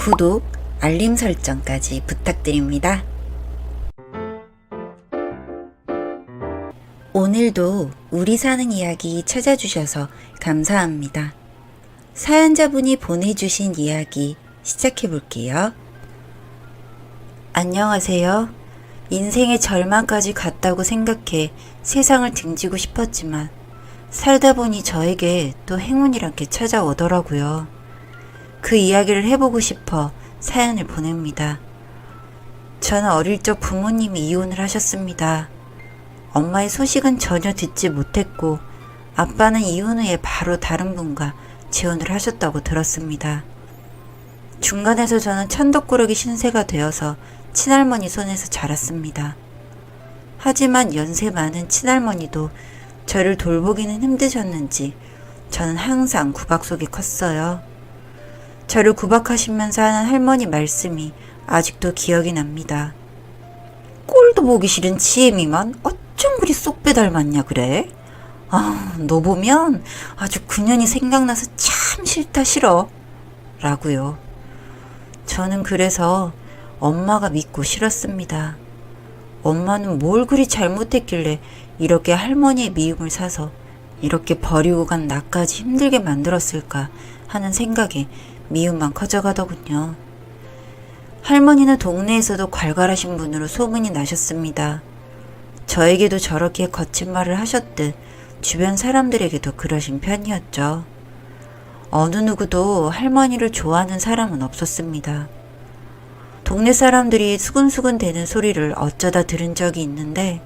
구독, 알림 설정까지 부탁드립니다. 오늘도 우리 사는 이야기 찾아주셔서 감사합니다. 사연자분이 보내주신 이야기 시작해볼게요. 안녕하세요. 인생의 절망까지 갔다고 생각해 세상을 등지고 싶었지만 살다 보니 저에게 또 행운이란 게 찾아오더라고요. 그 이야기를 해보고 싶어 사연을 보냅니다. 저는 어릴 적 부모님이 이혼을 하셨습니다. 엄마의 소식은 전혀 듣지 못했고 아빠는 이혼 후에 바로 다른 분과 재혼을 하셨다고 들었습니다. 중간에서 저는 천덕꾸러기 신세가 되어서 친할머니 손에서 자랐습니다. 하지만 연세 많은 친할머니도 저를 돌보기는 힘드셨는지 저는 항상 구박 속에 컸어요. 저를 구박하시면서 하는 할머니 말씀이 아직도 기억이 납니다. 꼴도 보기 싫은 지혜미만 어쩜 그리 쏙빼 닮았냐 그래? 너 보면 아주 그년이 생각나서 참 싫다 싫어 라고요. 저는 그래서 엄마가 믿고 싫었습니다. 엄마는 뭘 그리 잘못했길래 이렇게 할머니의 미움을 사서 이렇게 버리고 간 나까지 힘들게 만들었을까 하는 생각에 미움만 커져가더군요. 할머니는 동네에서도 괄괄하신 분으로 소문이 나셨습니다. 저에게도 저렇게 거친 말을 하셨듯 주변 사람들에게도 그러신 편이었죠. 어느 누구도 할머니를 좋아하는 사람은 없었습니다. 동네 사람들이 수근수근 대는 소리를 어쩌다 들은 적이 있는데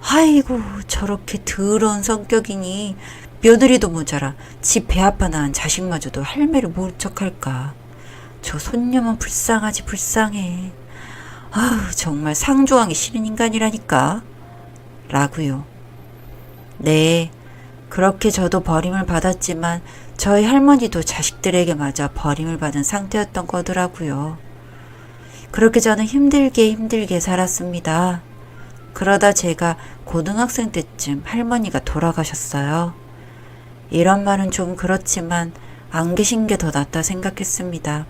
아이고 저렇게 더러운 성격이니 며느리도 모자라 지 배 아파 낳은 자식마저도 할매를 모른 척할까. 저 손녀만 불쌍하지 불쌍해. 정말 상종하기 싫은 인간이라니까. 라고요. 네, 그렇게 저도 버림을 받았지만 저희 할머니도 자식들에게 맞아 버림을 받은 상태였던 거더라고요. 그렇게 저는 힘들게 살았습니다. 그러다 제가 고등학생 때쯤 할머니가 돌아가셨어요. 이런 말은 좀 그렇지만 안 계신 게 더 낫다 생각했습니다.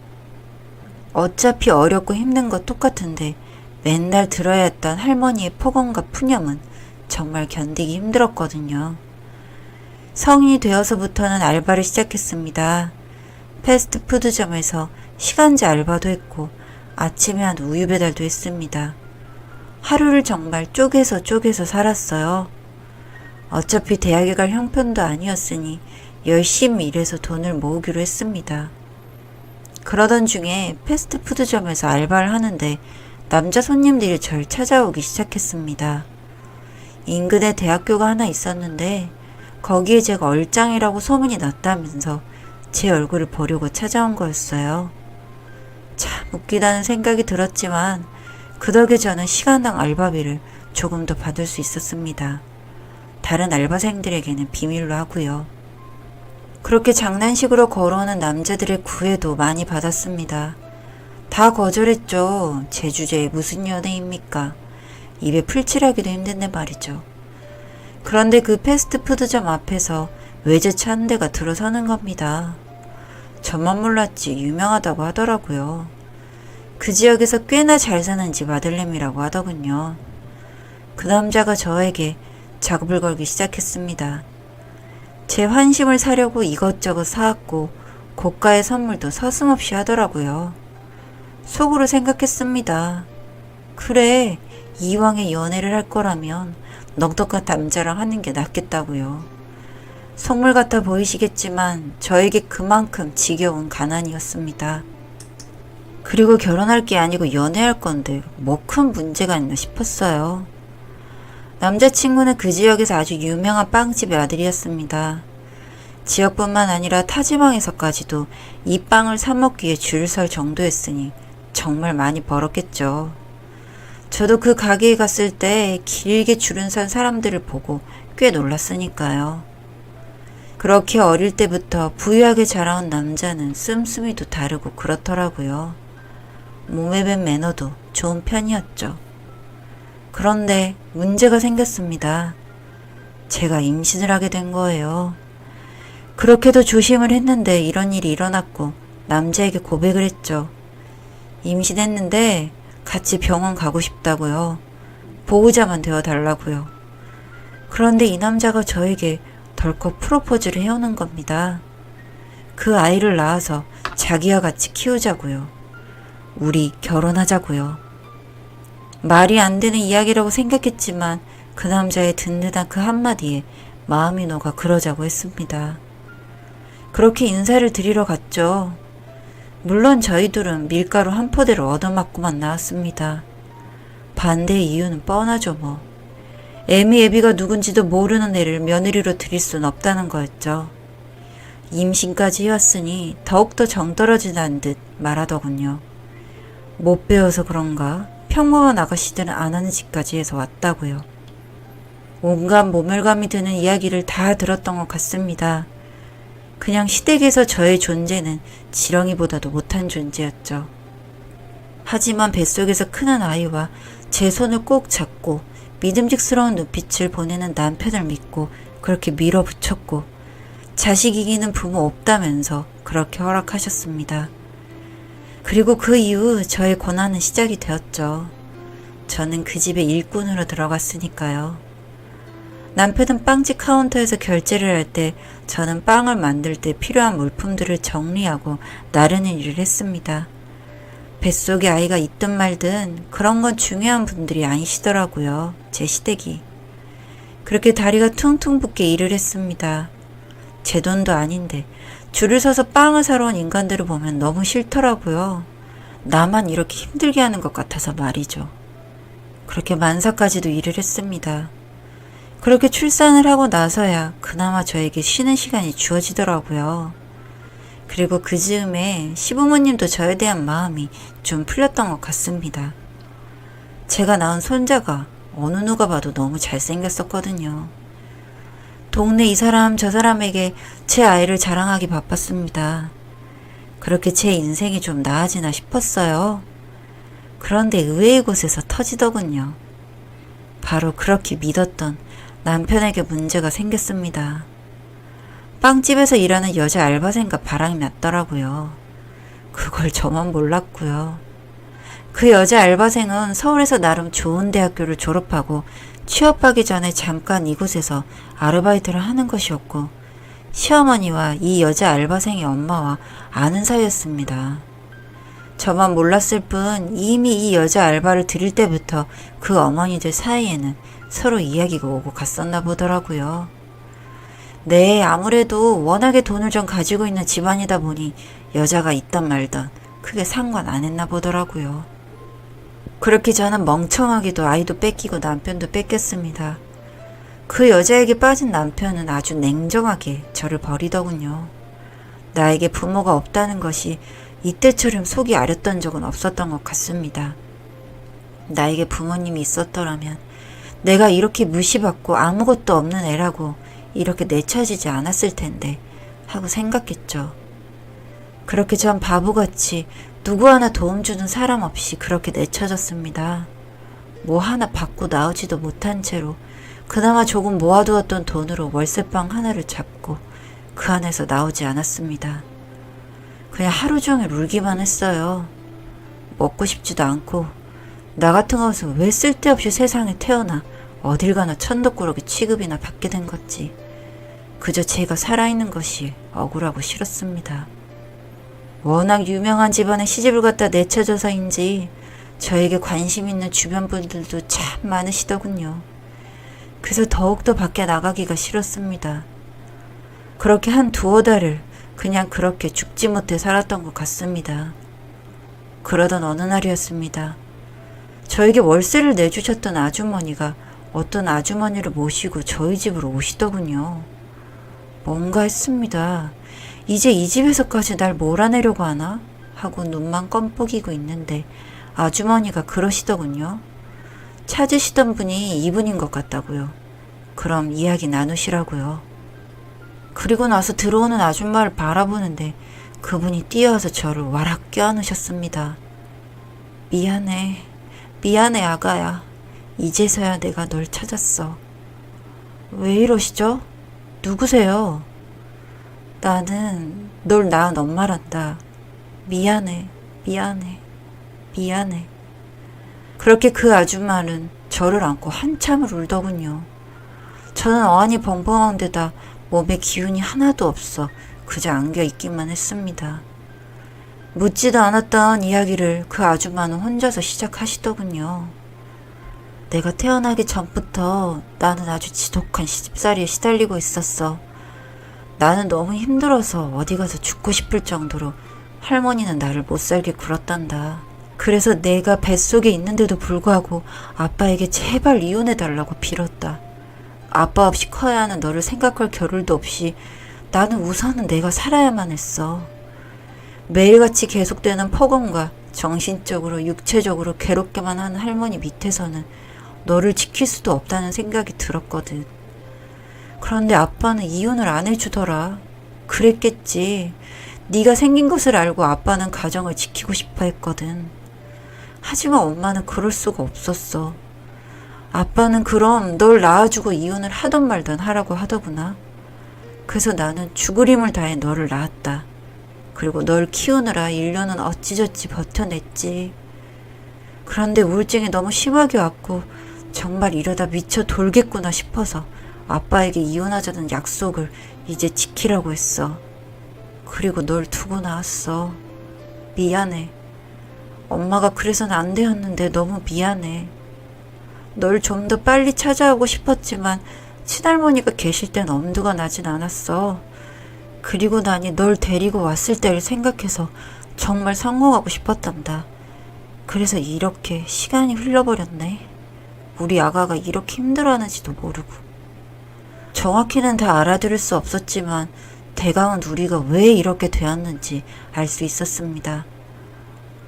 어차피 어렵고 힘든 거 똑같은데 맨날 들어야 했던 할머니의 폭언과 푸념은 정말 견디기 힘들었거든요. 성인이 되어서부터는 알바를 시작했습니다. 패스트푸드점에서 시간제 알바도 했고 아침에 한 우유 배달도 했습니다. 하루를 정말 쪼개서 살았어요. 어차피 대학에 갈 형편도 아니었으니 열심히 일해서 돈을 모으기로 했습니다. 그러던 중에 패스트푸드점에서 알바를 하는데 남자 손님들이 절 찾아오기 시작했습니다. 인근에 대학교가 하나 있었는데 거기에 제가 얼짱이라고 소문이 났다면서 제 얼굴을 보려고 찾아온 거였어요. 참 웃기다는 생각이 들었지만 그 덕에 저는 시간당 알바비를 조금 더 받을 수 있었습니다. 다른 알바생들에게는 비밀로 하고요. 그렇게 장난식으로 걸어오는 남자들의 구애도 많이 받았습니다. 다 거절했죠. 제 주제에 무슨 연애입니까? 입에 풀칠하기도 힘든데 말이죠. 그런데 그 패스트푸드점 앞에서 외제차 한 대가 들어서는 겁니다. 저만 몰랐지 유명하다고 하더라고요. 그 지역에서 꽤나 잘 사는 집 아들내미라고 하더군요. 그 남자가 저에게 작업을 걸기 시작했습니다. 제 환심을 사려고 이것저것 사왔고 고가의 선물도 서슴없이 하더라고요. 속으로 생각했습니다. 그래, 이왕에 연애를 할 거라면 넉넉한 남자랑 하는 게 낫겠다고요. 속물 같아 보이시겠지만 저에게 그만큼 지겨운 가난이었습니다. 그리고 결혼할 게 아니고 연애할 건데 뭐 큰 문제가 있나 싶었어요. 남자친구는 그 지역에서 아주 유명한 빵집의 아들이었습니다. 지역뿐만 아니라 타지방에서까지도 이 빵을 사 먹기 위해 줄을 설 정도였으니 정말 많이 벌었겠죠. 저도 그 가게에 갔을 때 길게 줄은 선 사람들을 보고 꽤 놀랐으니까요. 그렇게 어릴 때부터 부유하게 자라온 남자는 씀씀이도 다르고 그렇더라고요. 몸에 밴 매너도 좋은 편이었죠. 그런데 문제가 생겼습니다. 제가 임신을 하게 된 거예요. 그렇게도 조심을 했는데 이런 일이 일어났고 남자에게 고백을 했죠. 임신했는데 같이 병원 가고 싶다고요. 보호자만 되어달라고요. 그런데 이 남자가 저에게 덜컥 프로포즈를 해오는 겁니다. 그 아이를 낳아서 자기와 같이 키우자고요. 우리 결혼하자고요. 말이 안 되는 이야기라고 생각했지만 그 남자의 든든한 그 한마디에 마음이 녹아 그러자고 했습니다. 그렇게 인사를 드리러 갔죠. 물론 저희 둘은 밀가루 한 포대를 얻어맞고만 나왔습니다. 반대의 이유는 뻔하죠 뭐. 애미애비가 누군지도 모르는 애를 며느리로 드릴 순 없다는 거였죠. 임신까지 해왔으니 더욱더 정떨어지다는 듯 말하더군요. 못 배워서 그런가 평범한 아가씨들은 안 하는 짓까지 해서 왔다고요. 온갖 모멸감이 드는 이야기를 다 들었던 것 같습니다. 그냥 시댁에서 저의 존재는 지렁이보다도 못한 존재였죠. 하지만 뱃속에서 크는 아이와 제 손을 꼭 잡고 믿음직스러운 눈빛을 보내는 남편을 믿고 그렇게 밀어붙였고 자식 이기는 부모 없다면서 그렇게 허락하셨습니다. 그리고 그 이후 저의 고난은 시작이 되었죠. 저는 그 집에 일꾼으로 들어갔으니까요. 남편은 빵집 카운터에서 결제를 할 때 저는 빵을 만들 때 필요한 물품들을 정리하고 나르는 일을 했습니다. 뱃속에 아이가 있든 말든 그런 건 중요한 분들이 아니시더라고요. 제 시댁이. 그렇게 다리가 퉁퉁 붓게 일을 했습니다. 제 돈도 아닌데 줄을 서서 빵을 사러 온 인간들을 보면 너무 싫더라고요. 나만 이렇게 힘들게 하는 것 같아서 말이죠. 그렇게 만사까지도 일을 했습니다. 그렇게 출산을 하고 나서야 그나마 저에게 쉬는 시간이 주어지더라고요. 그리고 그 즈음에 시부모님도 저에 대한 마음이 좀 풀렸던 것 같습니다. 제가 낳은 손자가 어느 누가 봐도 너무 잘생겼었거든요. 동네 이 사람 저 사람에게 제 아이를 자랑하기 바빴습니다. 그렇게 제 인생이 좀 나아지나 싶었어요. 그런데 의외의 곳에서 터지더군요. 바로 그렇게 믿었던 남편에게 문제가 생겼습니다. 빵집에서 일하는 여자 알바생과 바람이 났더라고요. 그걸 저만 몰랐고요. 그 여자 알바생은 서울에서 나름 좋은 대학교를 졸업하고 취업하기 전에 잠깐 이곳에서 아르바이트를 하는 것이었고 시어머니와 이 여자 알바생의 엄마와 아는 사이였습니다. 저만 몰랐을 뿐 이미 이 여자 알바를 들일 때부터 그 어머니들 사이에는 서로 이야기가 오고 갔었나 보더라고요. 네, 아무래도 워낙에 돈을 좀 가지고 있는 집안이다 보니 여자가 있던 말던 크게 상관 안 했나 보더라고요. 그렇게 저는 멍청하게도 아이도 뺏기고 남편도 뺏겼습니다. 그 여자에게 빠진 남편은 아주 냉정하게 저를 버리더군요. 나에게 부모가 없다는 것이 이때처럼 속이 아렸던 적은 없었던 것 같습니다. 나에게 부모님이 있었더라면 내가 이렇게 무시받고 아무것도 없는 애라고 이렇게 내쳐지지 않았을 텐데 하고 생각했죠. 그렇게 전 바보같이 누구 하나 도움 주는 사람 없이 그렇게 내쳐졌습니다. 뭐 하나 받고 나오지도 못한 채로 그나마 조금 모아두었던 돈으로 월세방 하나를 잡고 그 안에서 나오지 않았습니다. 그냥 하루 종일 울기만 했어요. 먹고 싶지도 않고 나 같은 것은 왜 쓸데없이 세상에 태어나 어딜 가나 천덕꾸러기 취급이나 받게 된 건지 그저 제가 살아있는 것이 억울하고 싫었습니다. 워낙 유명한 집안에 시집을 갖다 내쳐져서인지 저에게 관심 있는 주변 분들도 참 많으시더군요. 그래서 더욱더 밖에 나가기가 싫었습니다. 그렇게 한 두어 달을 그냥 그렇게 죽지 못해 살았던 것 같습니다. 그러던 어느 날이었습니다. 저에게 월세를 내주셨던 아주머니가 어떤 아주머니를 모시고 저희 집으로 오시더군요. 뭔가 했습니다. 이제 이 집에서까지 날 몰아내려고 하나? 하고 눈만 껌뻑이고 있는데 아주머니가 그러시더군요. 찾으시던 분이 이분인 것 같다고요. 그럼 이야기 나누시라고요. 그리고 나서 들어오는 아줌마를 바라보는데 그분이 뛰어와서 저를 와락 껴안으셨습니다. 미안해 아가야. 이제서야 내가 널 찾았어. 왜 이러시죠? 누구세요? 나는 널 낳은 엄마란다. 미안해. 미안해. 그렇게 그 아줌마는 저를 안고 한참을 울더군요. 저는 어안이 벙벙한 데다 몸에 기운이 하나도 없어 그저 안겨 있기만 했습니다. 묻지도 않았던 이야기를 그 아줌마는 혼자서 시작하시더군요. 내가 태어나기 전부터 나는 아주 지독한 시집살이에 시달리고 있었어. 나는 너무 힘들어서 어디 가서 죽고 싶을 정도로 할머니는 나를 못살게 굴었단다. 그래서 내가 뱃속에 있는데도 불구하고 아빠에게 제발 이혼해달라고 빌었다. 아빠 없이 커야 하는 너를 생각할 겨를도 없이 나는 우선은 내가 살아야만 했어. 매일같이 계속되는 폭언과 정신적으로 육체적으로 괴롭게만 하는 할머니 밑에서는 너를 지킬 수도 없다는 생각이 들었거든. 그런데 아빠는 이혼을 안 해주더라. 그랬겠지. 네가 생긴 것을 알고 아빠는 가정을 지키고 싶어 했거든. 하지만 엄마는 그럴 수가 없었어. 아빠는 그럼 널 낳아주고 이혼을 하던 말던 하라고 하더구나. 그래서 나는 죽을 힘을 다해 너를 낳았다. 그리고 널 키우느라 1년은 어찌저찌 버텨냈지. 그런데 우울증이 너무 심하게 왔고 정말 이러다 미쳐 돌겠구나 싶어서 아빠에게 이혼하자는 약속을 이제 지키라고 했어. 그리고 널 두고 나왔어. 미안해. 엄마가 그래서는 안 되었는데 너무 미안해. 널 좀 더 빨리 찾아오고 싶었지만 친할머니가 계실 땐 엄두가 나진 않았어. 그리고 나니 널 데리고 왔을 때를 생각해서 정말 성공하고 싶었단다. 그래서 이렇게 시간이 흘러버렸네. 우리 아가가 이렇게 힘들어하는지도 모르고. 정확히는 다 알아들을 수 없었지만 대강은 우리가 왜 이렇게 되었는지 알 수 있었습니다.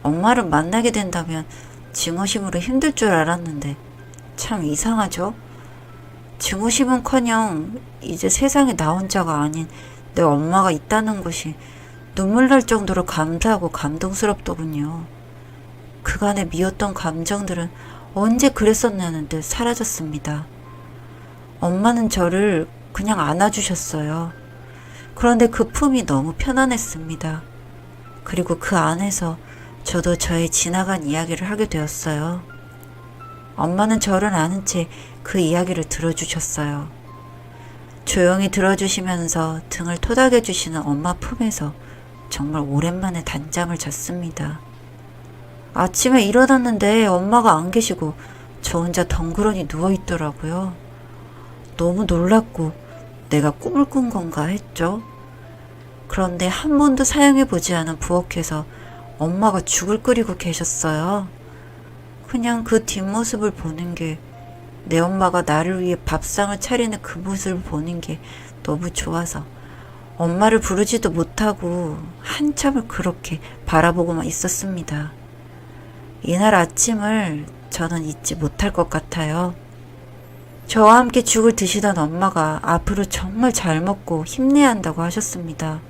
엄마를 만나게 된다면 증오심으로 힘들 줄 알았는데 참 이상하죠? 증오심은커녕 이제 세상에 나 혼자가 아닌 내 엄마가 있다는 것이 눈물 날 정도로 감사하고 감동스럽더군요. 그간의 미웠던 감정들은 언제 그랬었냐는 듯 사라졌습니다. 엄마는 저를 그냥 안아주셨어요. 그런데 그 품이 너무 편안했습니다. 그리고 그 안에서 저도 저의 지나간 이야기를 하게 되었어요. 엄마는 저를 아는 채 그 이야기를 들어주셨어요. 조용히 들어주시면서 등을 토닥여 주시는 엄마 품에서 정말 오랜만에 단잠을 잤습니다. 아침에 일어났는데 엄마가 안 계시고 저 혼자 덩그러니 누워있더라고요. 너무 놀랐고 내가 꿈을 꾼 건가 했죠. 그런데 한 번도 사용해보지 않은 부엌에서 엄마가 죽을 끓이고 계셨어요. 그냥 그 뒷모습을 보는 게, 내 엄마가 나를 위해 밥상을 차리는 그 모습을 보는 게 너무 좋아서 엄마를 부르지도 못하고 한참을 그렇게 바라보고만 있었습니다. 이날 아침을 저는 잊지 못할 것 같아요. 저와 함께 죽을 드시던 엄마가 앞으로 정말 잘 먹고 힘내야 한다고 하셨습니다.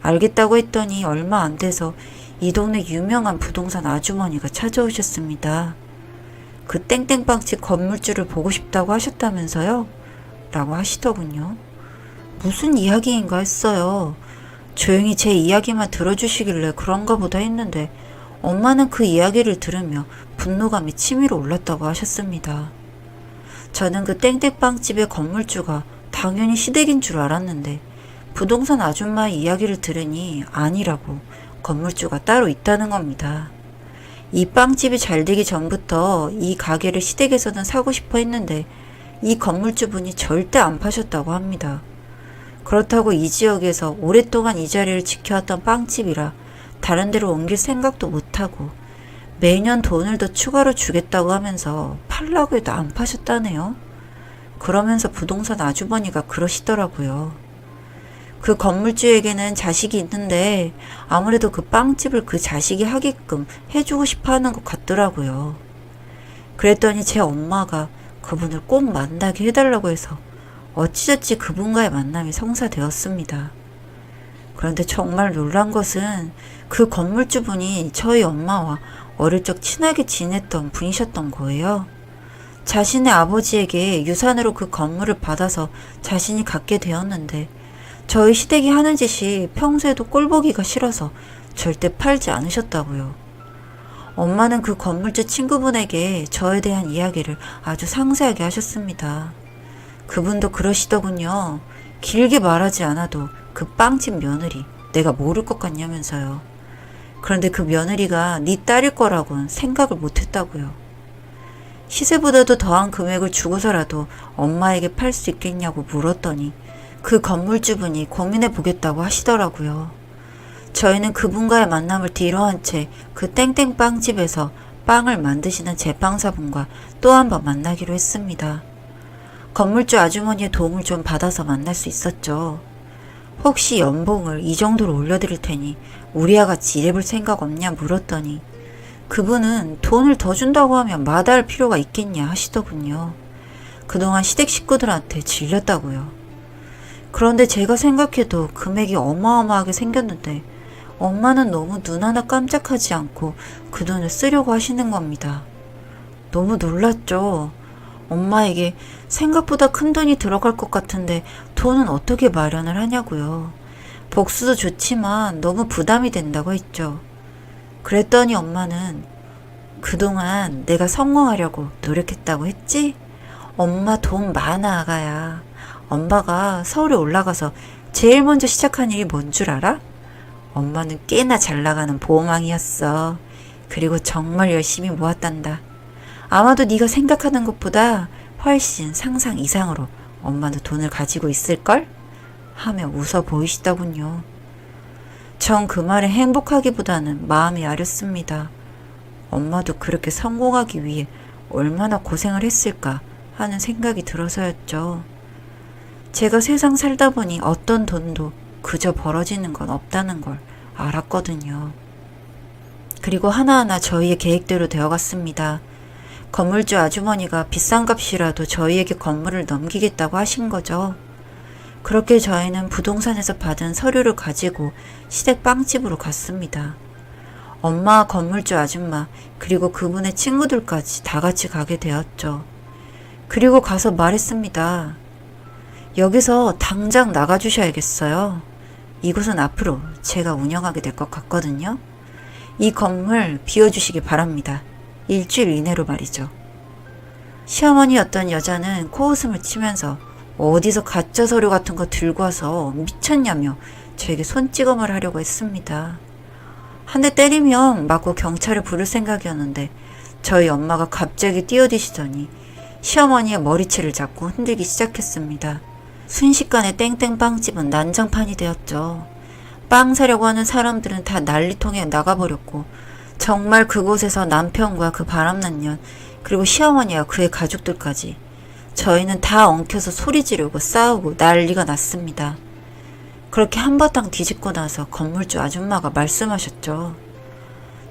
알겠다고 했더니 얼마 안 돼서 이 동네 유명한 부동산 아주머니가 찾아오셨습니다. 그 땡땡빵집 건물주를 보고 싶다고 하셨다면서요? 라고 하시더군요. 무슨 이야기인가 했어요. 조용히 제 이야기만 들어주시길래 그런가 보다 했는데 엄마는 그 이야기를 들으며 분노감이 치밀어 올랐다고 하셨습니다. 저는 그 땡땡빵집의 건물주가 당연히 시댁인 줄 알았는데 부동산 아줌마의 이야기를 들으니 아니라고, 건물주가 따로 있다는 겁니다. 이 빵집이 잘 되기 전부터 이 가게를 시댁에서는 사고 싶어 했는데 이 건물주분이 절대 안 파셨다고 합니다. 그렇다고 이 지역에서 오랫동안 이 자리를 지켜왔던 빵집이라 다른 데로 옮길 생각도 못하고 매년 돈을 더 추가로 주겠다고 하면서 팔라고 해도 안 파셨다네요. 그러면서 부동산 아주머니가 그러시더라고요. 그 건물주에게는 자식이 있는데 아무래도 그 빵집을 그 자식이 하게끔 해주고 싶어 하는 것 같더라고요. 그랬더니 제 엄마가 그분을 꼭 만나게 해달라고 해서 어찌저찌 그분과의 만남이 성사되었습니다. 그런데 정말 놀란 것은 그 건물주분이 저희 엄마와 어릴 적 친하게 지냈던 분이셨던 거예요. 자신의 아버지에게 유산으로 그 건물을 받아서 자신이 갖게 되었는데 저희 시댁이 하는 짓이 평소에도 꼴보기가 싫어서 절대 팔지 않으셨다고요. 엄마는 그 건물주 친구분에게 저에 대한 이야기를 아주 상세하게 하셨습니다. 그분도 그러시더군요. 길게 말하지 않아도 그 빵집 며느리 내가 모를 것 같냐면서요. 그런데 그 며느리가 네 딸일 거라고는 생각을 못했다고요. 시세보다도 더한 금액을 주고서라도 엄마에게 팔 수 있겠냐고 물었더니 그 건물주분이 고민해 보겠다고 하시더라고요. 저희는 그분과의 만남을 뒤로한 채 그 땡땡 빵집에서 빵을 만드시는 제빵사분과 또 한 번 만나기로 했습니다. 건물주 아주머니의 도움을 좀 받아서 만날 수 있었죠. 혹시 연봉을 이 정도로 올려드릴 테니 우리와 같이 일해볼 생각 없냐 물었더니 그분은 돈을 더 준다고 하면 마다할 필요가 있겠냐 하시더군요. 그동안 시댁 식구들한테 질렸다고요. 그런데 제가 생각해도 금액이 어마어마하게 생겼는데 엄마는 너무 눈 하나 깜짝하지 않고 그 돈을 쓰려고 하시는 겁니다. 너무 놀랐죠. 엄마에게 생각보다 큰 돈이 들어갈 것 같은데 돈은 어떻게 마련을 하냐고요. 복수도 좋지만 너무 부담이 된다고 했죠. 그랬더니 엄마는 그동안 내가 성공하려고 노력했다고 했지? 엄마 돈 많아 아가야. 엄마가 서울에 올라가서 제일 먼저 시작한 일이 뭔 줄 알아? 엄마는 꽤나 잘 나가는 보험왕이었어. 그리고 정말 열심히 모았단다. 아마도 네가 생각하는 것보다 훨씬 상상 이상으로 엄마도 돈을 가지고 있을걸? 하며 웃어 보이시더군요. 전 그 말에 행복하기보다는 마음이 아렸습니다. 엄마도 그렇게 성공하기 위해 얼마나 고생을 했을까 하는 생각이 들어서였죠. 제가 세상 살다 보니 어떤 돈도 그저 벌어지는 건 없다는 걸 알았거든요. 그리고 하나하나 저희의 계획대로 되어갔습니다. 건물주 아주머니가 비싼 값이라도 저희에게 건물을 넘기겠다고 하신 거죠. 그렇게 저희는 부동산에서 받은 서류를 가지고 시댁 빵집으로 갔습니다. 엄마와 건물주 아줌마 그리고 그분의 친구들까지 다 같이 가게 되었죠. 그리고 가서 말했습니다. 여기서 당장 나가주셔야겠어요. 이곳은 앞으로 제가 운영하게 될 것 같거든요. 이 건물 비워주시기 바랍니다. 일주일 이내로 말이죠. 시어머니였던 여자는 코웃음을 치면서 어디서 가짜 서류 같은 거 들고 와서 미쳤냐며 저에게 손찌검을 하려고 했습니다. 한 대 때리면 맞고 경찰을 부를 생각이었는데 저희 엄마가 갑자기 뛰어드시더니 시어머니의 머리채를 잡고 흔들기 시작했습니다. 순식간에 땡땡빵집은 난장판이 되었죠. 빵 사려고 하는 사람들은 다 난리통에 나가버렸고 정말 그곳에서 남편과 그 바람난 년 그리고 시어머니와 그의 가족들까지 저희는 다 엉켜서 소리 지르고 싸우고 난리가 났습니다. 그렇게 한바탕 뒤집고 나서 건물주 아줌마가 말씀하셨죠.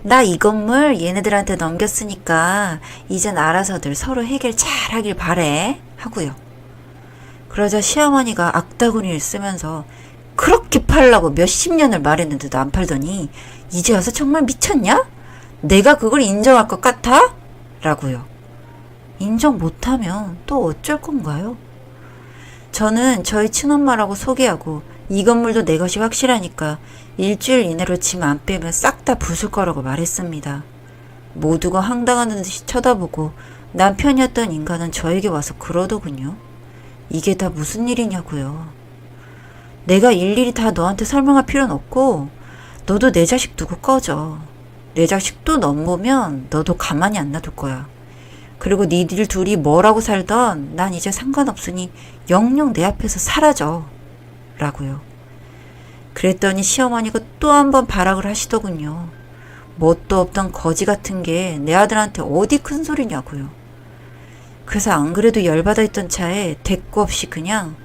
나 이 건물 얘네들한테 넘겼으니까 이젠 알아서들 서로 해결 잘 하길 바래 하고요. 그러자 시어머니가 악다구니를 쓰면서 그렇게 팔라고 몇십 년을 말했는데도 안 팔더니 이제 와서 정말 미쳤냐? 내가 그걸 인정할 것 같아? 라고요. 인정 못하면 또 어쩔 건가요? 저는 저희 친엄마라고 소개하고 이 건물도 내 것이 확실하니까 일주일 이내로 짐 안 빼면 싹 다 부술 거라고 말했습니다. 모두가 황당한 듯이 쳐다보고 남편이었던 인간은 저에게 와서 그러더군요. 이게 다 무슨 일이냐고요. 내가 일일이 다 너한테 설명할 필요는 없고 너도 내 자식 두고 꺼져. 내 자식 또 넘보면 너도 가만히 안 놔둘 거야. 그리고 니들 둘이 뭐라고 살던 난 이제 상관없으니 영영 내 앞에서 사라져. 라고요. 그랬더니 시어머니가 또 한 번 발악을 하시더군요. 뭣도 없던 거지 같은 게 내 아들한테 어디 큰 소리냐고요. 그래서 안 그래도 열받아 있던 차에 대꾸 없이 그냥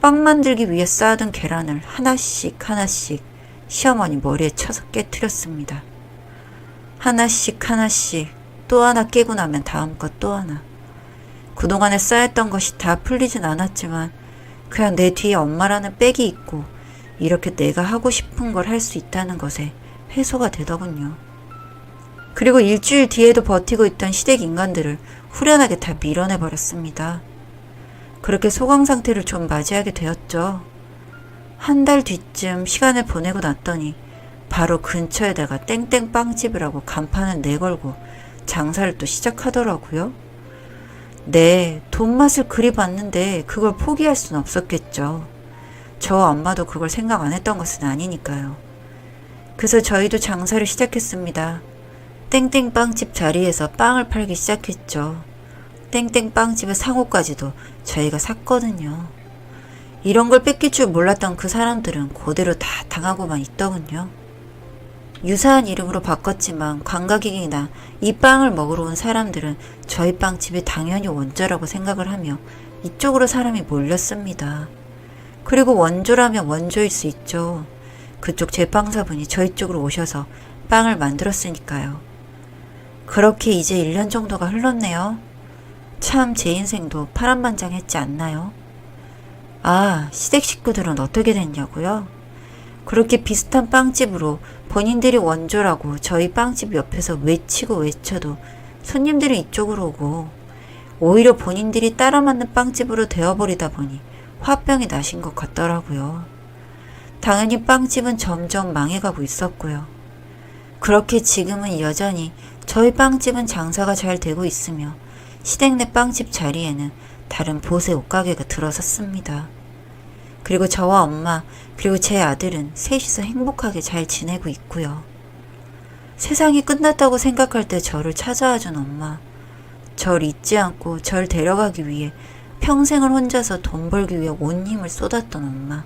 빵 만들기 위해 쌓아둔 계란을 하나씩 하나씩 시어머니 머리에 쳐서 깨트렸습니다. 하나씩 하나씩 또 하나 깨고 나면 다음 것 또 하나. 그동안에 쌓였던 것이 다 풀리진 않았지만 그냥 내 뒤에 엄마라는 백이 있고 이렇게 내가 하고 싶은 걸 할 수 있다는 것에 해소가 되더군요. 그리고 일주일 뒤에도 버티고 있던 시댁 인간들을 후련하게 다 밀어내버렸습니다. 그렇게 소강 상태를 좀 맞이하게 되었죠. 한 달 뒤쯤 시간을 보내고 났더니 바로 근처에다가 땡땡빵집이라고 간판을 내걸고 장사를 또 시작하더라고요. 네, 돈 맛을 그리 봤는데 그걸 포기할 순 없었겠죠. 저 엄마도 그걸 생각 안 했던 것은 아니니까요. 그래서 저희도 장사를 시작했습니다. 땡땡빵집 자리에서 빵을 팔기 시작했죠. 땡땡빵집의 상호까지도 저희가 샀거든요. 이런 걸 뺏길 줄 몰랐던 그 사람들은 그대로 다 당하고만 있더군요. 유사한 이름으로 바꿨지만 관광객이나 이 빵을 먹으러 온 사람들은 저희 빵집이 당연히 원조라고 생각을 하며 이쪽으로 사람이 몰렸습니다. 그리고 원조라면 원조일 수 있죠. 그쪽 제빵사분이 저희 쪽으로 오셔서 빵을 만들었으니까요. 그렇게 이제 1년 정도가 흘렀네요. 참 제 인생도 파란만장했지 않나요? 아, 시댁 식구들은 어떻게 됐냐고요? 그렇게 비슷한 빵집으로 본인들이 원조라고 저희 빵집 옆에서 외치고 외쳐도 손님들이 이쪽으로 오고 오히려 본인들이 따라 맞는 빵집으로 되어버리다 보니 화병이 나신 것 같더라고요. 당연히 빵집은 점점 망해가고 있었고요. 그렇게 지금은 여전히 저희 빵집은 장사가 잘 되고 있으며 시댁 내 빵집 자리에는 다른 보세 옷가게가 들어섰습니다. 그리고 저와 엄마 그리고 제 아들은 셋이서 행복하게 잘 지내고 있고요. 세상이 끝났다고 생각할 때 저를 찾아와준 엄마, 절 잊지 않고 절 데려가기 위해 평생을 혼자서 돈 벌기 위해 온 힘을 쏟았던 엄마.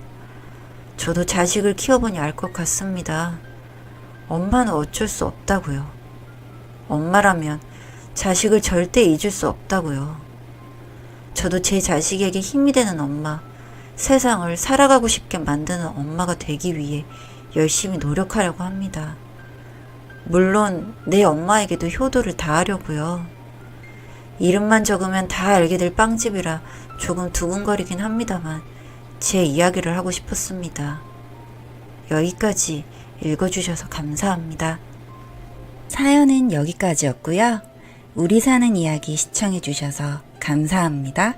저도 자식을 키워보니 알 것 같습니다. 엄마는 어쩔 수 없다고요. 엄마라면 자식을 절대 잊을 수 없다고요. 저도 제 자식에게 힘이 되는 엄마, 세상을 살아가고 싶게 만드는 엄마가 되기 위해 열심히 노력하려고 합니다. 물론 내 엄마에게도 효도를 다하려고요. 이름만 적으면 다 알게 될 빵집이라 조금 두근거리긴 합니다만 제 이야기를 하고 싶었습니다. 여기까지 읽어주셔서 감사합니다. 사연은 여기까지였고요. 우리 사는 이야기 시청해주셔서 감사합니다.